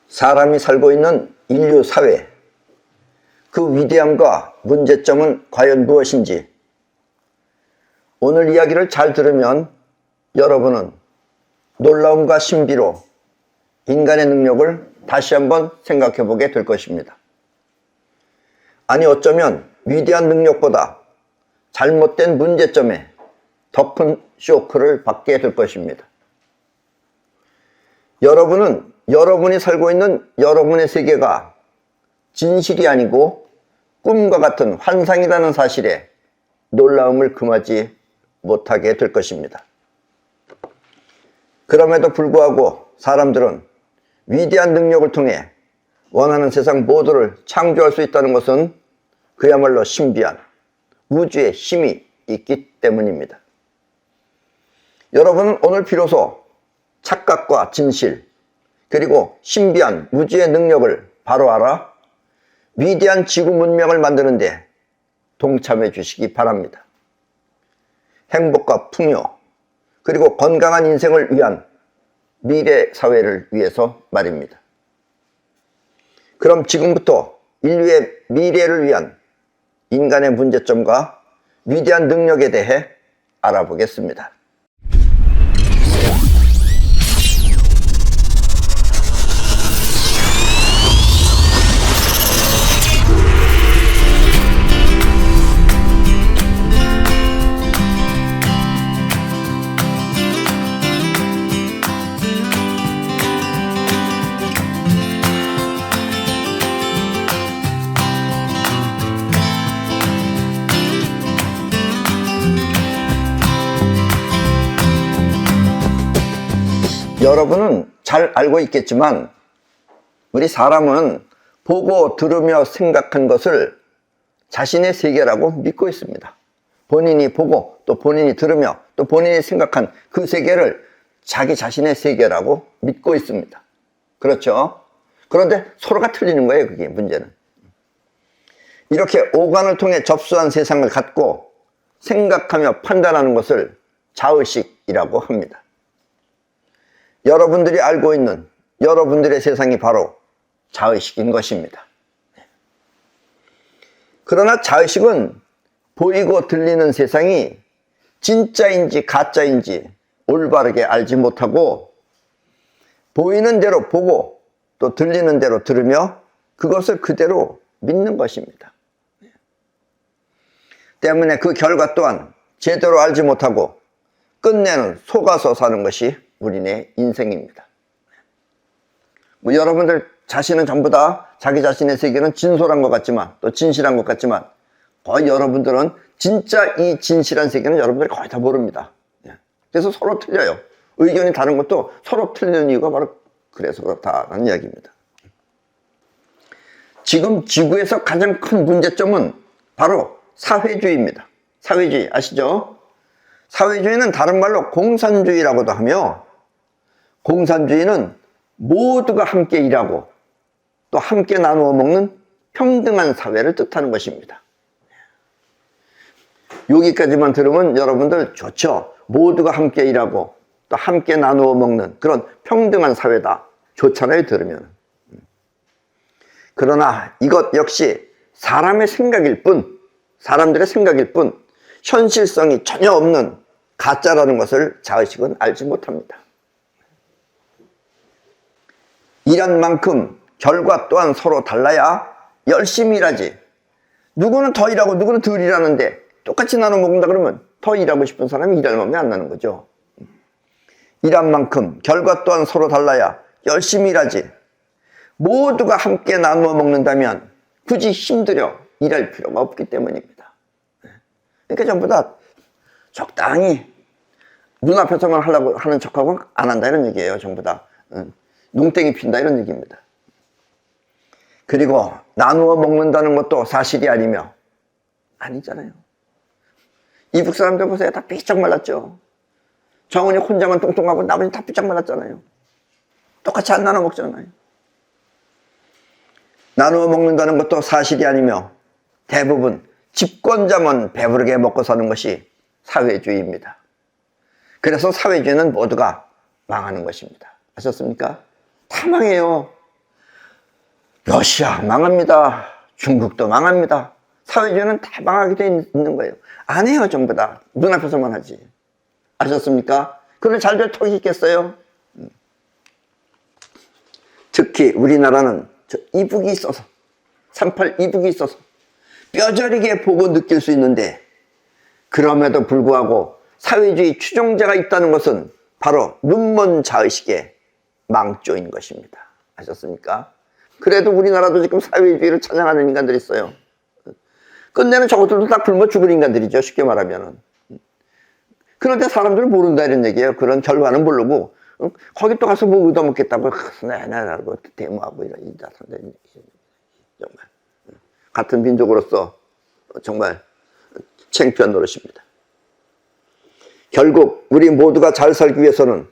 사람이 살고 있는 인류 사회, 그 위대함과 문제점은 과연 무엇인지 오늘 이야기를 잘 들으면 여러분은 놀라움과 신비로 인간의 능력을 다시 한번 생각해 보게 될 것입니다. 아니, 어쩌면 위대한 능력보다 잘못된 문제점에 더 큰 쇼크를 받게 될 것입니다. 여러분은 여러분이 살고 있는 여러분의 세계가 진실이 아니고 꿈과 같은 환상이라는 사실에 놀라움을 금하지 못하게 될 것입니다. 그럼에도 불구하고 사람들은 위대한 능력을 통해 원하는 세상 모두를 창조할 수 있다는 것은 그야말로 신비한 우주의 힘이 있기 때문입니다. 여러분은 오늘 비로소 착각과 진실, 그리고 신비한 우주의 능력을 바로 알아 위대한 지구 문명을 만드는 데 동참해 주시기 바랍니다. 행복과 풍요, 그리고 건강한 인생을 위한 미래 사회를 위해서 말입니다. 그럼 지금부터 인류의 미래를 위한 인간의 문제점과 위대한 능력에 대해 알아보겠습니다. 여러분은 잘 알고 있겠지만 우리 사람은 보고 들으며 생각한 것을 자신의 세계라고 믿고 있습니다. 본인이 보고 또 본인이 들으며 또 본인이 생각한 그 세계를 자기 자신의 세계라고 믿고 있습니다. 그렇죠? 그런데 서로가 틀리는 거예요. 그게 문제는. 이렇게 오감을 통해 접수한 세상을 갖고 생각하며 판단하는 것을 자의식이라고 합니다. 여러분들이 알고 있는 여러분들의 세상이 바로 자의식인 것입니다. 그러나 자의식은 보이고 들리는 세상이 진짜인지 가짜인지 올바르게 알지 못하고 보이는 대로 보고 또 들리는 대로 들으며 그것을 그대로 믿는 것입니다. 때문에 그 결과 또한 제대로 알지 못하고 끝내는 속아서 사는 것이 우리네 인생입니다. 여러분들 자신은 전부 다 자기 자신의 세계는 진솔한 것 같지만 또 진실한 것 같지만 거의 여러분들은 진짜 이 진실한 세계는 여러분들이 거의 다 모릅니다. 그래서 서로 틀려요. 의견이 다른 것도 서로 틀리는 이유가 바로 그래서 그렇다는 이야기입니다. 지금 지구에서 가장 큰 문제점은 바로 사회주의입니다. 사회주의 아시죠? 사회주의는 다른 말로 공산주의라고도 하며 공산주의는 모두가 함께 일하고 또 함께 나누어 먹는 평등한 사회를 뜻하는 것입니다. 여기까지만 들으면 여러분들 좋죠? 모두가 함께 일하고 또 함께 나누어 먹는 그런 평등한 사회다. 좋잖아요, 들으면. 그러나 이것 역시 사람의 생각일 뿐, 사람들의 생각일 뿐 현실성이 전혀 없는 가짜라는 것을 자의식은 알지 못합니다. 일한 만큼 결과 또한 서로 달라야 열심히 일하지. 누구는 더 일하고 누구는 덜 일하는데 똑같이 나눠 먹는다 그러면 더 일하고 싶은 사람이 일할 마음이 안 나는 거죠. 일한 만큼 결과 또한 서로 달라야 열심히 일하지. 모두가 함께 나누어 먹는다면 굳이 힘들여 일할 필요가 없기 때문입니다. 그러니까 전부 다 적당히 눈앞에서만 하려고 하는 척하고 안 한다 이런 얘기예요. 전부 다 농땡이 핀다 이런 얘기입니다. 그리고 나누어 먹는다는 것도 사실이 아니며 아니잖아요. 이북 사람들 보세요. 다 삐쩍 말랐죠. 정은이 혼자만 뚱뚱하고 나머지 다 삐쩍 말랐잖아요. 똑같이 안 나눠 먹잖아요. 나누어 먹는다는 것도 사실이 아니며 대부분 집권자만 배부르게 먹고 사는 것이 사회주의입니다. 그래서 사회주의는 모두가 망하는 것입니다. 아셨습니까? 다 망해요. 러시아 망합니다. 중국도 망합니다. 사회주의는 다 망하게 돼 있는 거예요. 안 해요. 전부 다 눈앞에서만 하지. 아셨습니까? 그걸 잘 될 턱이 있겠어요? 특히 우리나라는 이북이 있어서 3.8 이북이 있어서 뼈저리게 보고 느낄 수 있는데, 그럼에도 불구하고 사회주의 추종자가 있다는 것은 바로 눈먼 자의식의 망조인 것입니다. 아셨습니까? 그래도 우리나라도 지금 사회주의를 찬양하는 인간들이 있어요. 끝내는 저것들도 다 굶어 죽을 인간들이죠. 쉽게 말하면은. 그런데 사람들은 모른다 이런 얘기예요. 그런 결과는 모르고 거기 또 가서 뭐 얻어먹겠다고 나라고 데모하고 이런 정말 같은 민족으로서 정말 창피한 노릇입니다. 결국 우리 모두가 잘 살기 위해서는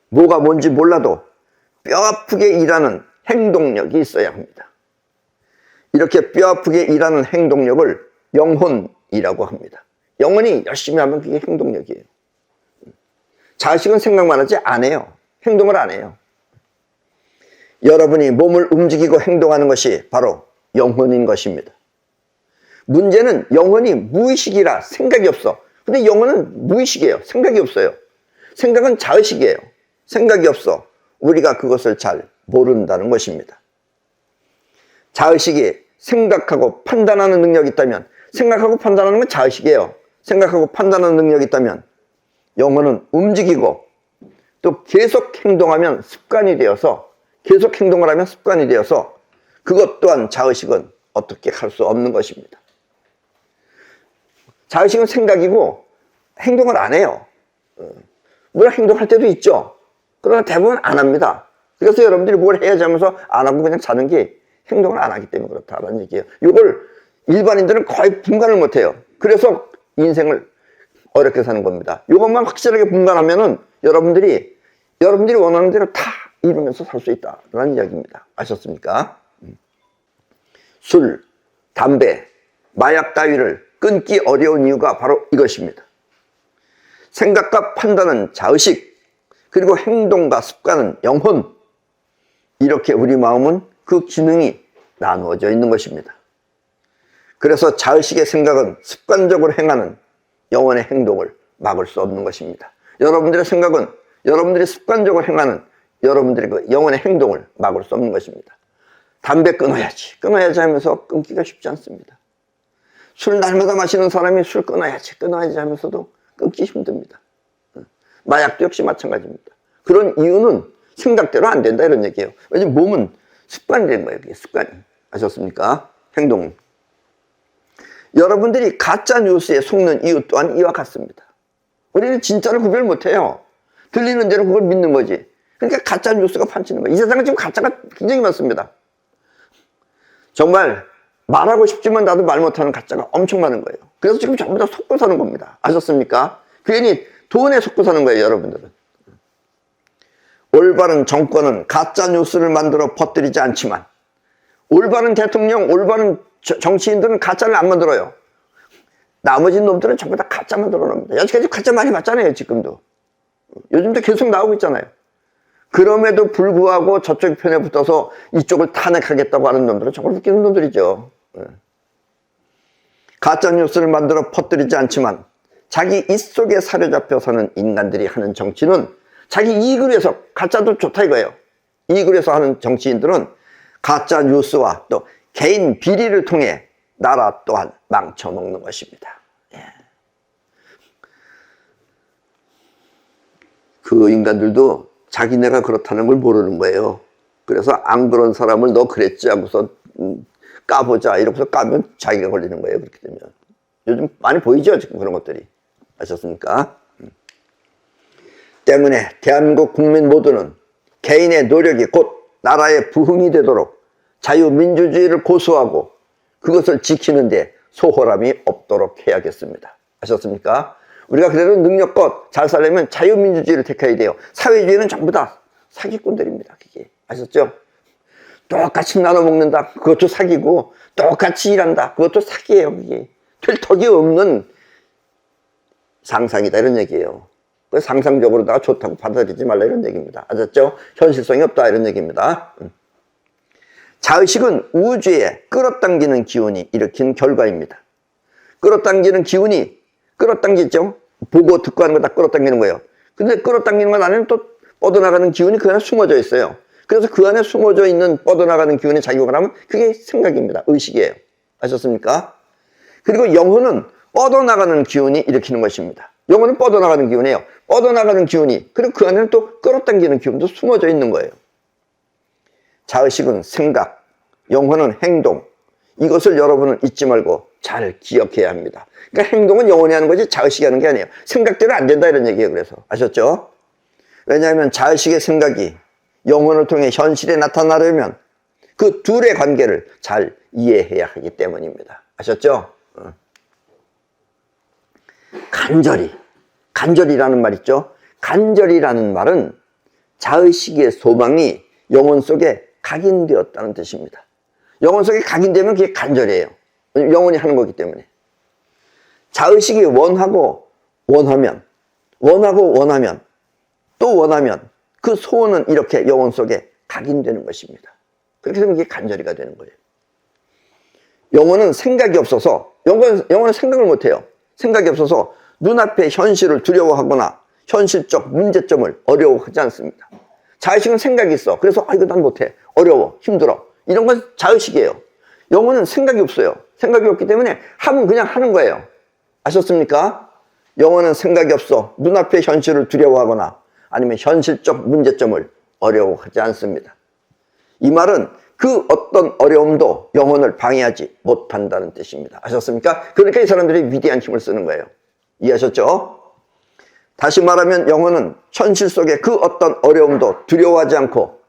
뭐가 뭔지 몰라도 뼈아프게 일하는 행동력이 있어야 합니다. 이렇게 뼈아프게 일하는 행동력을 영혼이라고 합니다. 영혼이 열심히 하면 그게 행동력이에요. 자식은 생각만 하지 안 해요. 행동을 안 해요. 여러분이 몸을 움직이고 행동하는 것이 바로 영혼인 것입니다. 문제는 영혼이 무의식이라 생각이 없어. 근데 영혼은 무의식이에요. 생각이 없어요. 생각은 자의식이에요. 생각이 없어. 우리가 그것을 잘 모른다는 것입니다. 자의식이 생각하고 판단하는 능력이 있다면, 생각하고 판단하는 건 자의식이에요. 생각하고 판단하는 능력이 있다면 영혼은 움직이고 또 계속 행동하면 습관이 되어서, 계속 행동을 하면 습관이 되어서 그것 또한 자의식은 어떻게 할 수 없는 것입니다. 자의식은 생각이고 행동을 안 해요. 물론 행동할 때도 있죠. 그러나 대부분 안 합니다. 그래서 여러분들이 뭘 해야지 하면서 안 하고 그냥 자는 게 행동을 안 하기 때문에 그렇다는 얘기예요. 이걸 일반인들은 거의 분간을 못 해요. 그래서 인생을 어렵게 사는 겁니다. 이것만 확실하게 분간하면은 여러분들이 원하는 대로 다 이루면서 살 수 있다라는 이야기입니다. 아셨습니까? 술, 담배, 마약 따위를 끊기 어려운 이유가 바로 이것입니다. 생각과 판단은 자의식, 그리고 행동과 습관은 영혼. 이렇게 우리 마음은 그 기능이 나누어져 있는 것입니다. 그래서 자의식의 생각은 습관적으로 행하는 영혼의 행동을 막을 수 없는 것입니다. 여러분들의 생각은 여러분들이 습관적으로 행하는 여러분들의 그 영혼의 행동을 막을 수 없는 것입니다. 담배 끊어야지 하면서 끊기가 쉽지 않습니다. 술 날마다 마시는 사람이 술 끊어야지 하면서도 끊기 힘듭니다. 마약도 역시 마찬가지입니다. 그런 이유는 생각대로 안 된다 이런 얘기예요. 왜냐면 몸은 습관이 된 거예요. 그게 습관이. 아셨습니까? 행동은. 여러분들이 가짜 뉴스에 속는 이유 또한 이와 같습니다. 우리는 진짜를 구별 못해요. 들리는 대로 그걸 믿는 거지. 그러니까 가짜 뉴스가 판치는 거예요. 이 세상에 지금 가짜가 굉장히 많습니다. 정말 말하고 싶지만 나도 말 못하는 가짜가 엄청 많은 거예요. 그래서 지금 전부 다 속고 사는 겁니다. 아셨습니까? 괜히 돈에 속고 사는 거예요, 여러분들은. 올바른 정권은 가짜 뉴스를 만들어 퍼뜨리지 않지만, 올바른 대통령, 올바른 정치인들은 가짜를 안 만들어요. 나머지 놈들은 전부 다 가짜 만들어 놉니다. 여지까지 가짜 많이 봤잖아요, 지금도. 요즘도 계속 나오고 있잖아요. 그럼에도 불구하고 저쪽 편에 붙어서 이쪽을 탄핵하겠다고 하는 놈들은 정말 웃기는 놈들이죠. 가짜 뉴스를 만들어 퍼뜨리지 않지만 자기 입 속에 사로잡혀 사는 인간들이 하는 정치는 자기 이익을 위해서, 가짜도 좋다 이거예요. 이익을 위해서 하는 정치인들은 가짜 뉴스와 또 개인 비리를 통해 나라 또한 망쳐먹는 것입니다. 그 인간들도 자기네가 그렇다는 걸 모르는 거예요. 그래서 안 그런 사람을 너 그랬지 하고서 까보자 이러고서 까면 자기가 걸리는 거예요. 그렇게 되면. 요즘 많이 보이죠, 지금 그런 것들이. 아셨습니까? 때문에 대한민국 국민 모두는 개인의 노력이 곧 나라의 부흥이 되도록 자유민주주의를 고수하고 그것을 지키는데 소홀함이 없도록 해야겠습니다. 아셨습니까? 우리가 그대로 능력껏 잘 살려면 자유민주주의를 택해야 돼요. 사회주의는 전부 다 사기꾼들입니다. 그게. 아셨죠? 똑같이 나눠 먹는다. 그것도 사기고, 똑같이 일한다. 그것도 사기예요. 그게. 될 턱이 없는 상상이다. 이런 얘기예요. 상상적으로다가 좋다고 받아들이지 말라. 이런 얘기입니다. 아셨죠? 현실성이 없다. 이런 얘기입니다. 자의식은 우주에 끌어당기는 기운이 일으킨 결과입니다. 끌어당기는 기운이 끌어당기죠. 보고 듣고 하는 거 다 끌어당기는 거예요. 근데 끌어당기는 것 안에는 또 뻗어나가는 기운이 그 안에 숨어져 있어요. 그래서 그 안에 숨어져 있는 뻗어나가는 기운에 작용을 하면 그게 생각입니다. 의식이에요. 아셨습니까? 그리고 영혼은 뻗어나가는 기운이 일으키는 것입니다. 영혼은 뻗어나가는 기운이에요. 뻗어나가는 기운이, 그리고 그 안에는 또 끌어당기는 기운도 숨어져 있는 거예요. 자의식은 생각, 영혼은 행동. 이것을 여러분은 잊지 말고 잘 기억해야 합니다. 그러니까 행동은 영혼이 하는 거지 자의식이 하는 게 아니에요. 생각대로 안 된다 이런 얘기예요. 그래서 아셨죠? 왜냐하면 자의식의 생각이 영혼을 통해 현실에 나타나려면 그 둘의 관계를 잘 이해해야 하기 때문입니다. 아셨죠? 간절이라는 말 있죠? 간절이라는 말은 자의식의 소망이 영혼 속에 각인되었다는 뜻입니다. 영혼 속에 각인되면 그게 간절이에요. 영혼이 하는 거기 때문에. 자의식이 원하면 또 원하면 그 소원은 이렇게 영혼 속에 각인되는 것입니다. 그렇게 되면 이게 간절이가 되는 거예요. 영혼은 생각이 없어서, 영혼은 생각을 못해요. 생각이 없어서 눈앞의 현실을 두려워하거나 현실적 문제점을 어려워하지 않습니다. 자의식은 생각이 있어. 그래서 이거 난 못해. 어려워. 힘들어. 이런 건 자의식이에요. 영혼은 생각이 없어요. 생각이 없기 때문에 하면 그냥 하는 거예요. 아셨습니까? 영혼은 생각이 없어. 눈앞의 현실을 두려워하거나 아니면 현실적 문제점을 어려워하지 않습니다. 이 말은 그 어떤 어려움도 영혼을 방해하지 못한다는 뜻입니다. 아셨습니까? 그러니까 이 사람들이 위대한 힘을 쓰는 거예요. 이해하셨죠? 다시 말하면 영혼은 현실 속에 그 어떤 어려움도 두려워하지 않고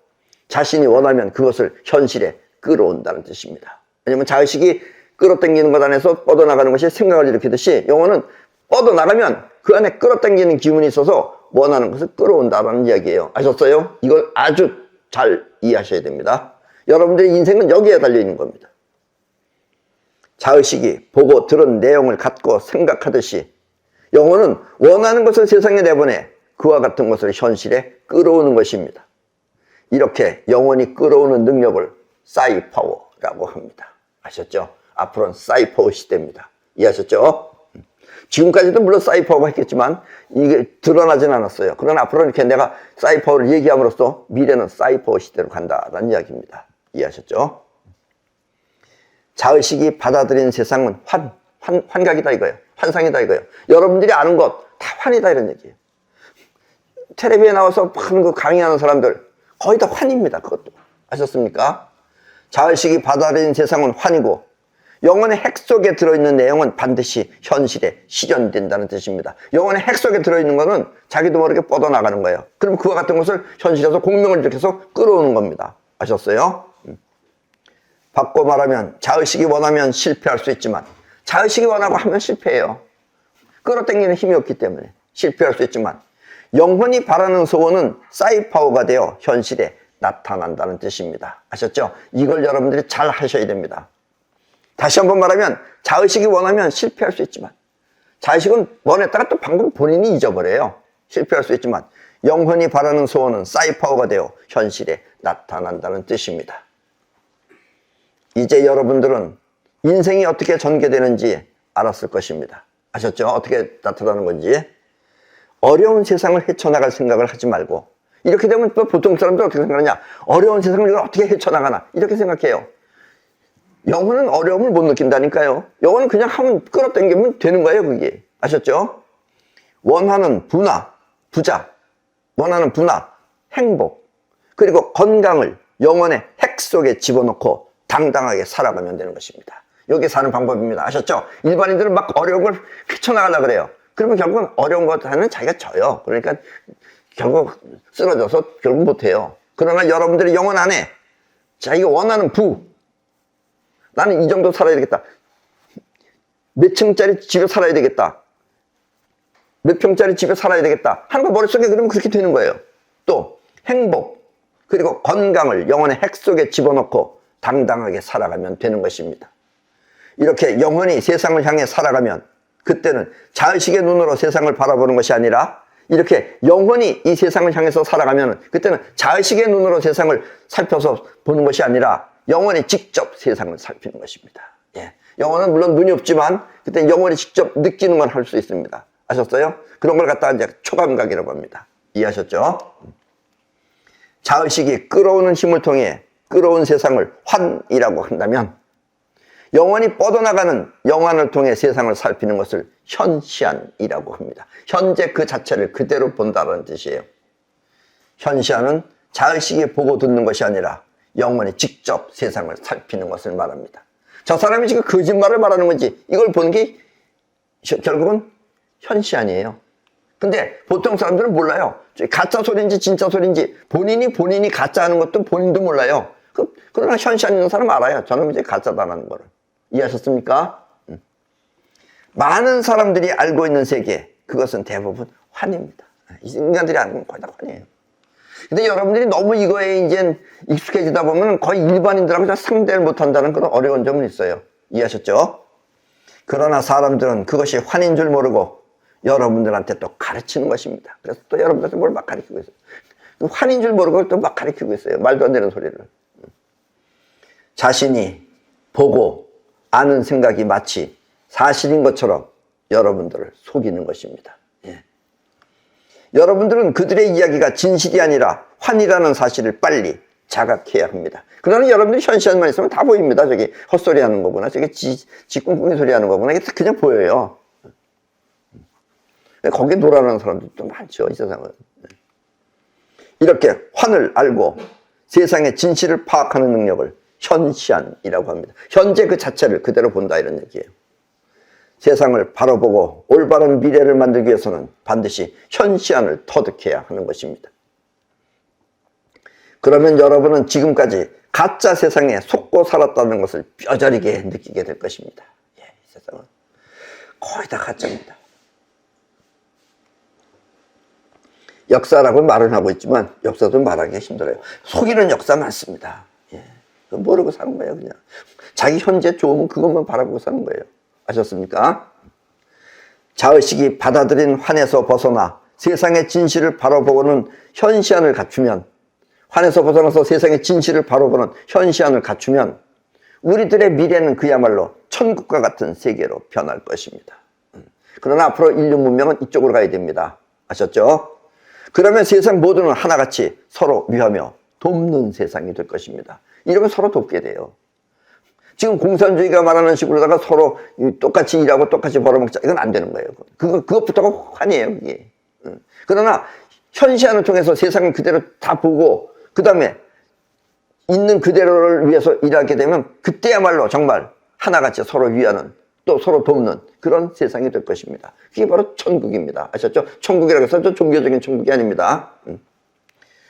자신이 원하면 그것을 현실에 끌어온다는 뜻입니다. 왜냐하면 자의식이 끌어당기는 것 안에서 뻗어나가는 것이 생각을 일으키듯이 영혼은 뻗어나가면 그 안에 끌어당기는 기운이 있어서 원하는 것을 끌어온다는 이야기예요. 아셨어요? 이걸 아주 잘 이해하셔야 됩니다. 여러분들의 인생은 여기에 달려있는 겁니다. 자의식이 보고 들은 내용을 갖고 생각하듯이 영혼은 원하는 것을 세상에 내보내 그와 같은 것을 현실에 끌어오는 것입니다. 이렇게 영혼이 끌어오는 능력을 사이파워라고 합니다. 아셨죠? 앞으로는 사이파워 시대입니다. 이해하셨죠? 지금까지도 물론 사이파워가 있겠지만 이게 드러나진 않았어요. 그러나 앞으로는 이렇게 내가 사이파워를 얘기함으로써 미래는 사이파워 시대로 간다라는 이야기입니다. 이해하셨죠? 자의식이 받아들인 세상은 환각이다 이거예요. 환상이다 이거예요. 여러분들이 아는 것 다 환이다 이런 얘기예요. 텔레비에 나와서 그 강의하는 사람들 거의 다 환입니다. 그것도. 아셨습니까? 자의식이 받아들인 세상은 환이고 영혼의 핵 속에 들어있는 내용은 반드시 현실에 실현된다는 뜻입니다. 영혼의 핵 속에 들어있는 것은 자기도 모르게 뻗어나가는 거예요. 그럼 그와 같은 것을 현실에서 공명을 일으켜서 끌어오는 겁니다. 아셨어요? 바꿔 말하면 자의식이 원하면 실패할 수 있지만 자의식이 원하고 하면 실패해요. 끌어당기는 힘이 없기 때문에 실패할 수 있지만 영혼이 바라는 소원은 사이파워가 되어 현실에 나타난다는 뜻입니다. 아셨죠? 이걸 여러분들이 잘 하셔야 됩니다. 다시 한번 말하면 자의식이 원하면 실패할 수 있지만 자의식은 원했다가 또 방금 본인이 잊어버려요. 실패할 수 있지만 영혼이 바라는 소원은 사이파워가 되어 현실에 나타난다는 뜻입니다. 이제 여러분들은 인생이 어떻게 전개되는지 알았을 것입니다. 아셨죠? 어떻게 나타나는 건지. 어려운 세상을 헤쳐나갈 생각을 하지 말고 이렇게 되면 또 보통 사람들 어떻게 생각하냐? 어려운 세상을 어떻게 헤쳐나가나? 이렇게 생각해요. 영혼은 어려움을 못 느낀다니까요. 영혼은 그냥 하면 끌어당기면 되는 거예요. 그게. 아셨죠? 원하는 부자, 원하는 행복, 그리고 건강을 영혼의 핵 속에 집어넣고 당당하게 살아가면 되는 것입니다. 여기 사는 방법입니다. 아셨죠? 일반인들은 막 어려운 걸 헤쳐나가려고 그래요. 그러면 결국은 어려운 것 하는 자기가 져요. 그러니까 결국 쓰러져서 결국 못해요. 그러나 여러분들의 영혼 안에 자기가 원하는 나는 이 정도 살아야 되겠다. 몇 층짜리 집에 살아야 되겠다. 몇 평짜리 집에 살아야 되겠다. 하는 거 머릿속에 그러면 그렇게 되는 거예요. 또 행복, 그리고 건강을 영혼의 핵 속에 집어넣고 당당하게 살아가면 되는 것입니다. 이렇게 영혼이 세상을 향해 살아가면 그때는 자의식의 눈으로 세상을 바라보는 것이 아니라 이렇게 영혼이 이 세상을 향해서 살아가면 그때는 자의식의 눈으로 세상을 살펴서 보는 것이 아니라 영원히 직접 세상을 살피는 것입니다. 예. 영혼은 물론 눈이 없지만 그때 영원히 직접 느끼는 걸 할 수 있습니다. 아셨어요? 그런 걸 갖다가 이제 초감각이라고 합니다. 이해하셨죠? 자의식이 끌어오는 힘을 통해 끌어온 세상을 환이라고 한다면 영원히 뻗어나가는 영안을 통해 세상을 살피는 것을 현시안이라고 합니다. 현재 그 자체를 그대로 본다는 뜻이에요. 현시안은 자의식이 보고 듣는 것이 아니라 영원히 직접 세상을 살피는 것을 말합니다. 저 사람이 지금 거짓말을 말하는 건지 이걸 보는 게 결국은 현시안이에요. 근데 보통 사람들은 몰라요. 가짜 소리인지 진짜 소리인지 본인이 가짜 하는 것도 본인도 몰라요. 그러나 현시안 있는 사람 알아요. 저는 이제 가짜다라는 거를. 이해하셨습니까? 많은 사람들이 알고 있는 세계, 그것은 대부분 환입니다. 인간들이 아는 건 거의 다 환이에요. 근데 여러분들이 너무 이거에 이제 익숙해지다 보면 거의 일반인들하고 상대를 못한다는 그런 어려운 점은 있어요. 이해하셨죠? 그러나 사람들은 그것이 환인 줄 모르고 여러분들한테 또 가르치는 것입니다. 그래서 또 여러분들한테 뭘 막 가르치고 있어요. 환인 줄 모르고 또 막 가르치고 있어요. 말도 안 되는 소리를. 자신이 보고 아는 생각이 마치 사실인 것처럼 여러분들을 속이는 것입니다. 예. 여러분들은 그들의 이야기가 진실이 아니라 환이라는 사실을 빨리 자각해야 합니다. 그러나 여러분들이 현시안만 있으면 다 보입니다. 저기 헛소리 하는 거구나. 저기 지꿍꿍이 소리 하는 거구나. 이게 그냥 보여요. 거기에 놀아나는 사람들도 많죠, 이 세상은. 이렇게 환을 알고 세상의 진실을 파악하는 능력을 현시안이라고 합니다. 현재 그 자체를 그대로 본다 이런 얘기예요. 세상을 바로 보고 올바른 미래를 만들기 위해서는 반드시 현시안을 터득해야 하는 것입니다. 그러면 여러분은 지금까지 가짜 세상에 속고 살았다는 것을 뼈저리게 느끼게 될 것입니다. 예, 이 세상은 거의 다 가짜입니다. 역사라고 말은 하고 있지만 역사도 말하기 힘들어요. 속이는 역사 많습니다. 예, 모르고 사는 거예요. 그냥 자기 현재 좋으면 그것만 바라보고 사는 거예요. 아셨습니까? 자의식이 받아들인 환에서 벗어나 세상의 진실을 바라보고는 현시안을 갖추면, 환에서 벗어나서 세상의 진실을 바라보는 현시안을 갖추면 우리들의 미래는 그야말로 천국과 같은 세계로 변할 것입니다. 그러나 앞으로 인류 문명은 이쪽으로 가야 됩니다. 아셨죠? 그러면 세상 모두는 하나같이 서로 위하며 돕는 세상이 될 것입니다. 이러면 서로 돕게 돼요. 지금 공산주의가 말하는 식으로다가 서로 똑같이 일하고 똑같이 벌어먹자, 이건 안 되는 거예요. 그것부터가 환이에요, 그게. 그러나 현시안을 통해서 세상을 그대로 다 보고 그 다음에 있는 그대로를 위해서 일하게 되면 그때야말로 정말 하나같이 서로 위하는, 또 서로 돕는 그런 세상이 될 것입니다. 그게 바로 천국입니다. 아셨죠? 천국이라고 해서 종교적인 천국이 아닙니다.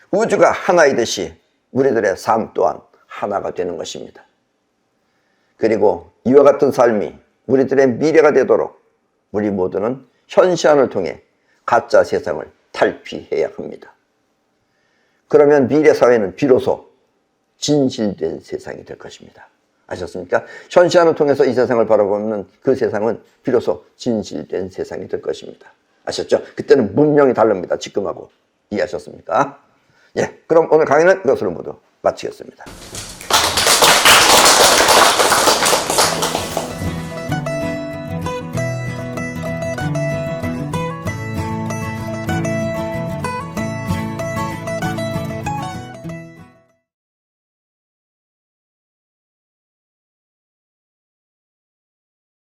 우주가 하나이듯이 우리들의 삶 또한 하나가 되는 것입니다. 그리고 이와 같은 삶이 우리들의 미래가 되도록 우리 모두는 현시안을 통해 가짜 세상을 탈피해야 합니다. 그러면 미래 사회는 비로소 진실된 세상이 될 것입니다. 아셨습니까? 현시안을 통해서 이 세상을 바라보는 그 세상은 비로소 진실된 세상이 될 것입니다. 아셨죠? 그때는 문명이 다릅니다. 지금하고. 이해하셨습니까? 예, 그럼 오늘 강의는 이것으로 모두 마치겠습니다.